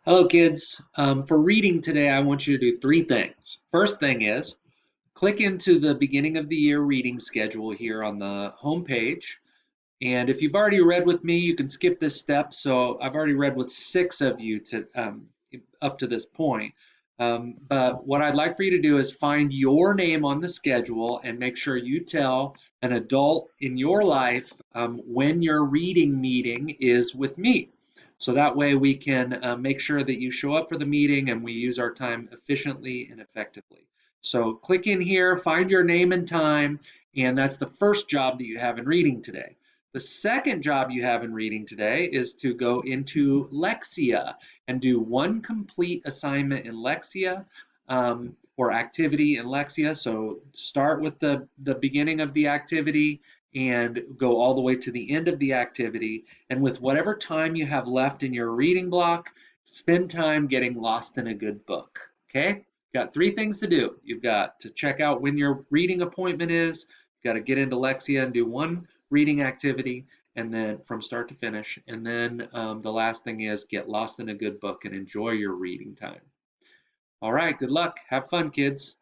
Hello, kids. For reading today, I want you to do three things. First thing is click into the beginning of the year reading schedule here on the home page. And if you've already read with me, you can skip this step. So I've already read with six of you up to this point. But what I'd like for you to do is find your name on the schedule and make sure you tell an adult in your life when your reading meeting is with me. So that way we can make sure that you show up for the meeting and we use our time efficiently and effectively. So click in here, find your name and time, and that's the first job that you have in reading today. The second job you have in reading today is to go into Lexia and do one complete assignment in Lexia or activity in Lexia. So start with the beginning of the activity and go all the way to the end of the activity. And with whatever time you have left in your reading block, spend time getting lost in a good book. Okay? Got three things to do. You've got to check out when your reading appointment is. You've got to get into Lexia and do one reading activity and then from start to finish. And then the last thing is get lost in a good book and enjoy your reading time. All right, good luck. Have fun, kids.